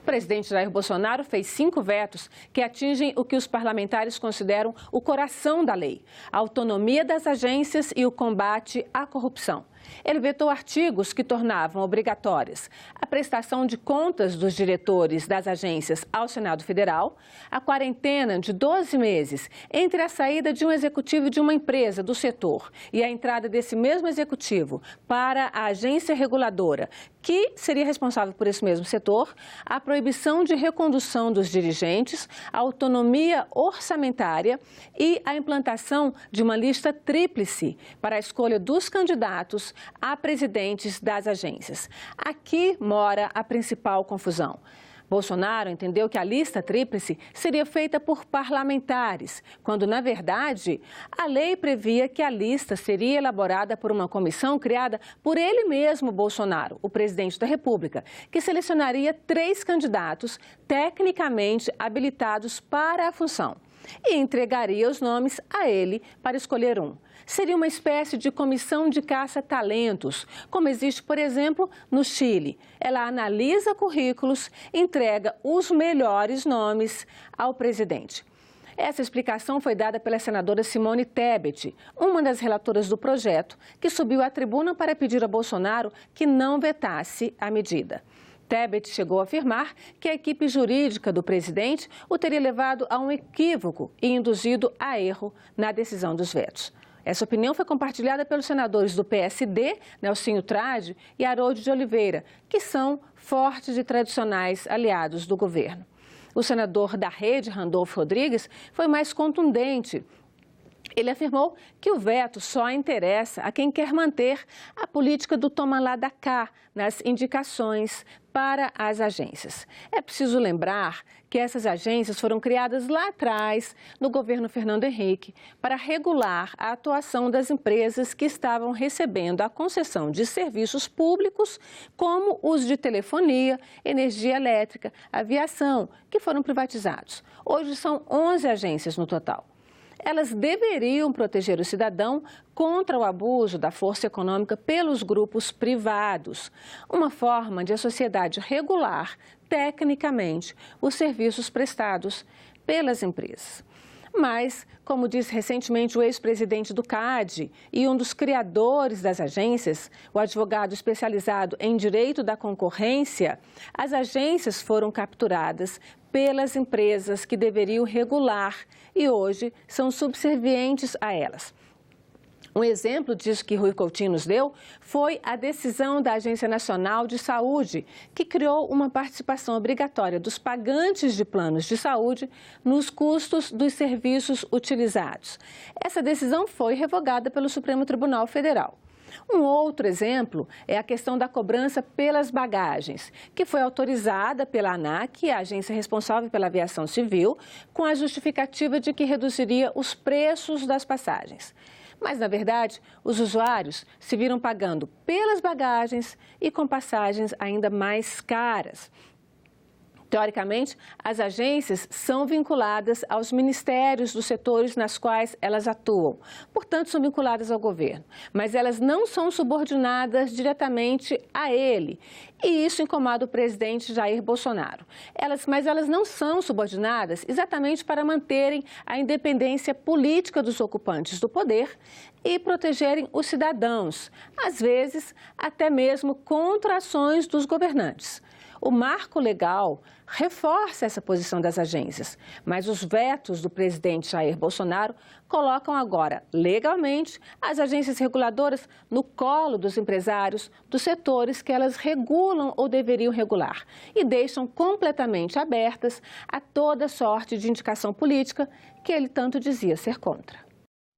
presidente Jair Bolsonaro fez 5 vetos que atingem o que os parlamentares consideram o coração da lei: a autonomia das agências e o combate à corrupção. Ele vetou artigos que tornavam obrigatórias a prestação de contas dos diretores das agências ao Senado Federal, a quarentena de 12 meses entre a saída de um executivo de uma empresa do setor e a entrada desse mesmo executivo para a agência reguladora, que seria responsável por esse mesmo setor, a proibição de recondução dos dirigentes, a autonomia orçamentária e a implantação de uma lista tríplice para a escolha dos candidatos a presidentes das agências. Aqui mora a principal confusão. Bolsonaro entendeu que a lista tríplice seria feita por parlamentares, quando, na verdade, a lei previa que a lista seria elaborada por uma comissão criada por ele mesmo, Bolsonaro, o presidente da República, que selecionaria 3 candidatos tecnicamente habilitados para a função e entregaria os nomes a ele para escolher um. Seria uma espécie de comissão de caça-talentos, como existe, por exemplo, no Chile. Ela analisa currículos, entrega os melhores nomes ao presidente. Essa explicação foi dada pela senadora Simone Tebet, uma das relatoras do projeto, que subiu à tribuna para pedir a Bolsonaro que não vetasse a medida. Tebet chegou a afirmar que a equipe jurídica do presidente o teria levado a um equívoco e induzido a erro na decisão dos vetos. Essa opinião foi compartilhada pelos senadores do PSD, Nelsinho Trade e Harold de Oliveira, que são fortes e tradicionais aliados do governo. O senador da Rede, Randolfo Rodrigues, foi mais contundente. Ele afirmou que o veto só interessa a quem quer manter a política do toma lá da cá nas indicações para as agências. É preciso lembrar que essas agências foram criadas lá atrás, no governo Fernando Henrique, para regular a atuação das empresas que estavam recebendo a concessão de serviços públicos, como os de telefonia, energia elétrica, aviação, que foram privatizados. Hoje são 11 agências no total. Elas deveriam proteger o cidadão contra o abuso da força econômica pelos grupos privados, uma forma de a sociedade regular, tecnicamente, os serviços prestados pelas empresas. Mas, como disse recentemente o ex-presidente do CAD e um dos criadores das agências, o advogado especializado em direito da concorrência, as agências foram capturadas pelas empresas que deveriam regular e hoje são subservientes a elas. Um exemplo disso que Rui Coutinho nos deu foi a decisão da Agência Nacional de Saúde, que criou uma participação obrigatória dos pagantes de planos de saúde nos custos dos serviços utilizados. Essa decisão foi revogada pelo Supremo Tribunal Federal. Um outro exemplo é a questão da cobrança pelas bagagens, que foi autorizada pela ANAC, a agência responsável pela aviação civil, com a justificativa de que reduziria os preços das passagens. Mas, na verdade, os usuários se viram pagando pelas bagagens e com passagens ainda mais caras. Teoricamente, as agências são vinculadas aos ministérios dos setores nas quais elas atuam, portanto, são vinculadas ao governo, mas elas não são subordinadas diretamente a ele. E isso incomoda o presidente Jair Bolsonaro. Mas elas não são subordinadas exatamente para manterem a independência política dos ocupantes do poder e protegerem os cidadãos, às vezes até mesmo contra ações dos governantes. O marco legal reforça essa posição das agências, mas os vetos do presidente Jair Bolsonaro colocam agora, legalmente, as agências reguladoras no colo dos empresários dos setores que elas regulam ou deveriam regular e deixam completamente abertas a toda sorte de indicação política que ele tanto dizia ser contra.